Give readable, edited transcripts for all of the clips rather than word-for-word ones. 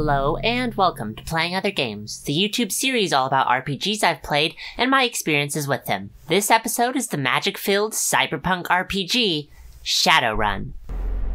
Hello and welcome to Playing Other Games, the YouTube series all about RPGs I've played and my experiences with them. This episode is the magic-filled cyberpunk RPG, Shadowrun.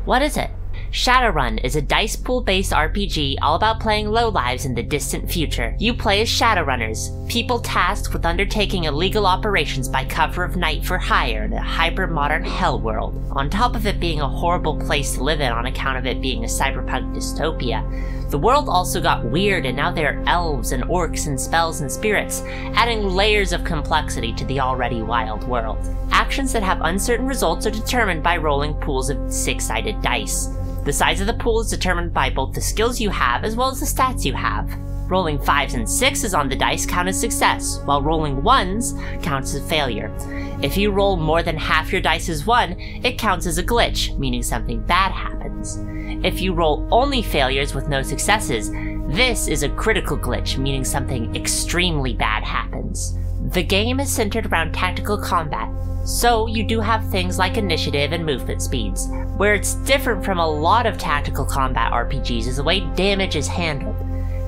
What is it? Shadowrun is a dice pool-based RPG all about playing lowlives in the distant future. You play as Shadowrunners, people tasked with undertaking illegal operations by cover of night for hire in a hyper-modern hell world. On top of it being a horrible place to live in on account of it being a cyberpunk dystopia, the world also got weird and now there are elves and orcs and spells and spirits, adding layers of complexity to the already wild world. Actions that have uncertain results are determined by rolling pools of six-sided dice. The size of the pool is determined by both the skills you have as well as the stats you have. Rolling 5s and 6s on the dice count as success, while rolling 1s counts as failure. If you roll more than half your dice as 1, it counts as a glitch, meaning something bad happens. If you roll only failures with no successes, this is a critical glitch, meaning something extremely bad happens. The game is centered around tactical combat, so you do have things like initiative and movement speeds. Where it's different from a lot of tactical combat RPGs is the way damage is handled.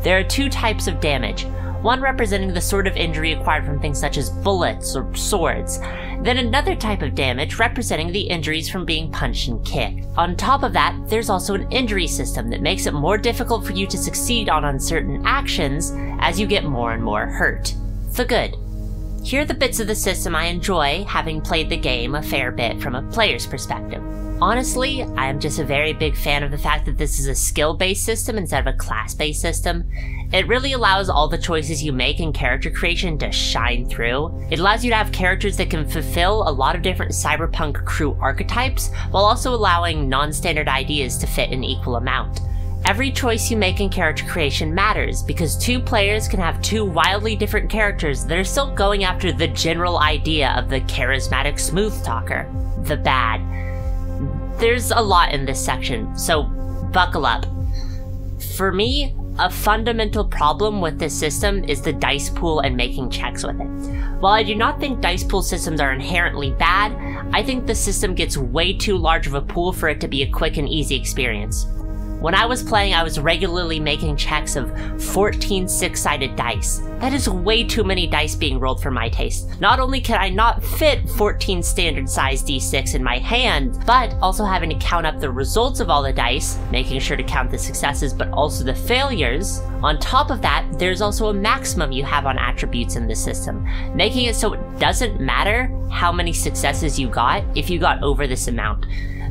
There are two types of damage, one representing the sort of injury acquired from things such as bullets or swords, then another type of damage representing the injuries from being punched and kicked. On top of that, there's also an injury system that makes it more difficult for you to succeed on uncertain actions as you get more and more hurt. The good. Here are the bits of the system I enjoy, having played the game a fair bit from a player's perspective. Honestly, I am just a very big fan of the fact that this is a skill-based system instead of a class-based system. It really allows all the choices you make in character creation to shine through. It allows you to have characters that can fulfill a lot of different cyberpunk crew archetypes, while also allowing non-standard ideas to fit in equal amount. Every choice you make in character creation matters, because two players can have two wildly different characters that are still going after the general idea of the charismatic smooth talker. The bad. There's a lot in this section, so buckle up. For me, a fundamental problem with this system is the dice pool and making checks with it. While I do not think dice pool systems are inherently bad, I think the system gets way too large of a pool for it to be a quick and easy experience. When I was playing, I was regularly making checks of 14 six-sided dice. That is way too many dice being rolled for my taste. Not only can I not fit 14 standard size d6 in my hand, but also having to count up the results of all the dice, making sure to count the successes but also the failures. On top of that, there's also a maximum you have on attributes in this system, making it so it doesn't matter how many successes you got if you got over this amount,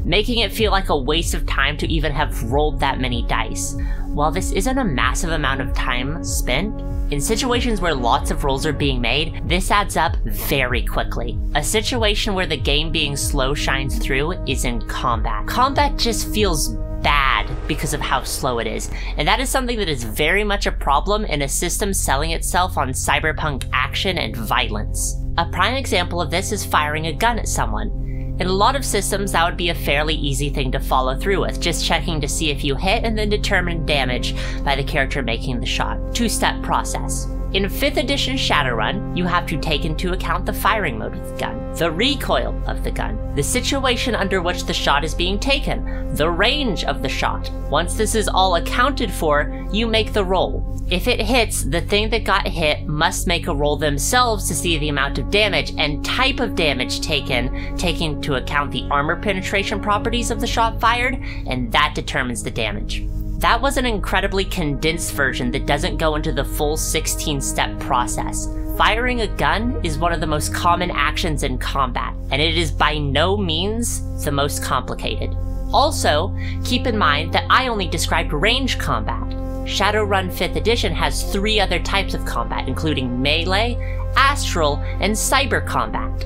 making it feel like a waste of time to even have rolled that many dice. While this isn't a massive amount of time spent, in situations where lots of rolls are being made, this adds up very quickly. A situation where the game being slow shines through is in combat. Combat just feels bad because of how slow it is, and that is something that is very much a problem in a system selling itself on cyberpunk action and violence. A prime example of this is firing a gun at someone. In a lot of systems, that would be a fairly easy thing to follow through with, just checking to see if you hit and then determine damage by the character making the shot. Two-step process. In 5th edition Shadowrun, you have to take into account the firing mode of the gun, the recoil of the gun, the situation under which the shot is being taken, the range of the shot. Once this is all accounted for, you make the roll. If it hits, the thing that got hit must make a roll themselves to see the amount of damage and type of damage taken, taking into account the armor penetration properties of the shot fired, and that determines the damage. That was an incredibly condensed version that doesn't go into the full 16-step process. Firing a gun is one of the most common actions in combat, and it is by no means the most complicated. Also, keep in mind that I only described range combat. Shadowrun 5th edition has 3 other types of combat, including melee, astral, and cyber combat.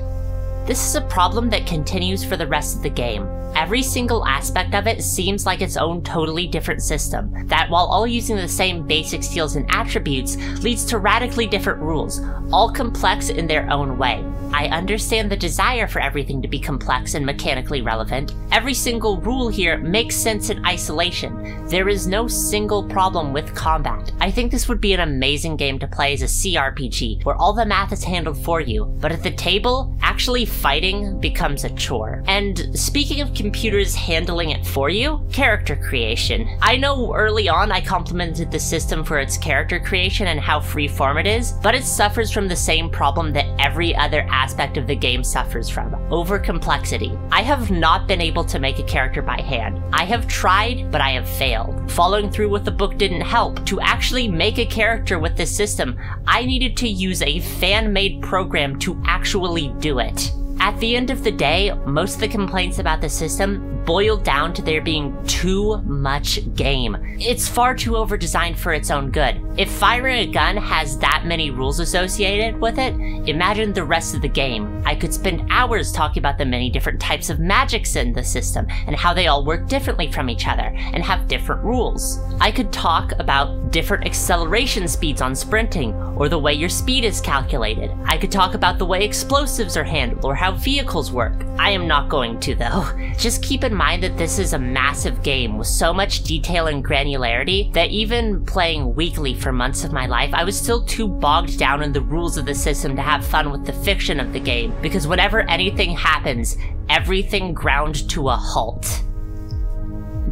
This is a problem that continues for the rest of the game. Every single aspect of it seems like its own totally different system, that while all using the same basic skills and attributes, leads to radically different rules, all complex in their own way. I understand the desire for everything to be complex and mechanically relevant. Every single rule here makes sense in isolation. There is no single problem with combat. I think this would be an amazing game to play as a CRPG, where all the math is handled for you, but at the table, actually fighting becomes a chore. And speaking of computers handling it for you? Character creation. I know early on I complimented the system for its character creation and how freeform it is, but it suffers from the same problem that every other aspect of the game suffers from: over-complexity. I have not been able to make a character by hand. I have tried, but I have failed. Following through with the book didn't help. To actually make a character with this system, I needed to use a fan-made program to actually do it. At the end of the day, most of the complaints about the system boiled down to there being too much game. It's far too over-designed for its own good. If firing a gun has that many rules associated with it, imagine the rest of the game. I could spend hours talking about the many different types of magics in the system, and how they all work differently from each other, and have different rules. I could talk about different acceleration speeds on sprinting, or the way your speed is calculated. I could talk about the way explosives are handled, or how vehicles work. I am not going to, though. Just keep in mind that this is a massive game with so much detail and granularity that even playing weekly for months of my life, I was still too bogged down in the rules of the system to have fun with the fiction of the game, because whenever anything happens, everything ground to a halt.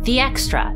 The extra.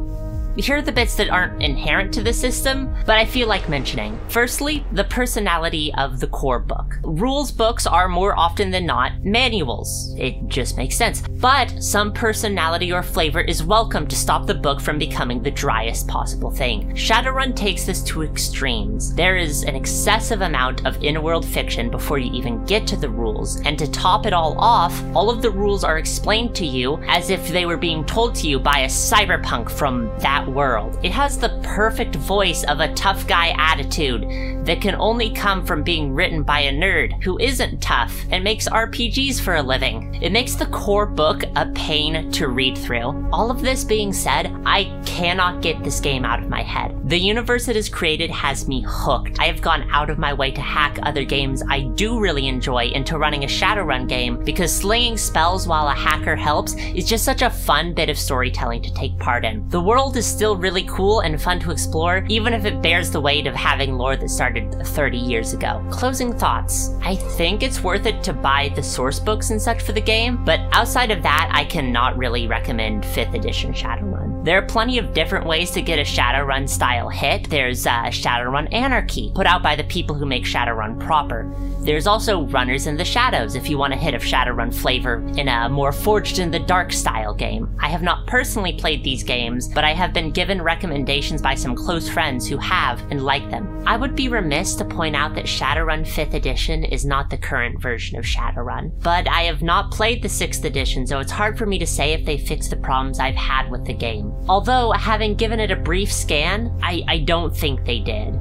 Here are the bits that aren't inherent to the system, but I feel like mentioning. Firstly, the personality of the core book. Rules books are more often than not manuals. It just makes sense. But some personality or flavor is welcome to stop the book from becoming the driest possible thing. Shadowrun takes this to extremes. There is an excessive amount of in-world fiction before you even get to the rules, and to top it all off, all of the rules are explained to you as if they were being told to you by a cyberpunk from that world. It has the perfect voice of a tough guy attitude that can only come from being written by a nerd who isn't tough and makes RPGs for a living. It makes the core book a pain to read through. All of this being said, I cannot get this game out of my head. The universe it has created has me hooked. I have gone out of my way to hack other games I do really enjoy into running a Shadowrun game, because slinging spells while a hacker helps is just such a fun bit of storytelling to take part in. The world is still really cool and fun to explore, even if it bears the weight of having lore that started 30 years ago. Closing thoughts. I think it's worth it to buy the source books and such for the game, but outside of that, I cannot really recommend 5th edition Shadowrun. There are plenty of different ways to get a Shadowrun style hit. There's Shadowrun Anarchy, put out by the people who make Shadowrun proper. There's also Runners in the Shadows, if you want a hit of Shadowrun flavor in a more Forged in the Dark style game. I have not personally played these games, but I have been given recommendations by some close friends who have and like them. I would be remiss to point out that Shadowrun 5th edition is not the current version of Shadowrun, but I have not played the 6th edition, so it's hard for me to say if they fixed the problems I've had with the game. Although, having given it a brief scan, I don't think they did.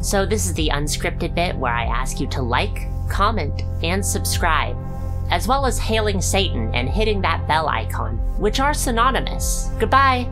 So this is the unscripted bit where I ask you to like, comment, and subscribe, as well as hailing Satan and hitting that bell icon, which are synonymous. Goodbye!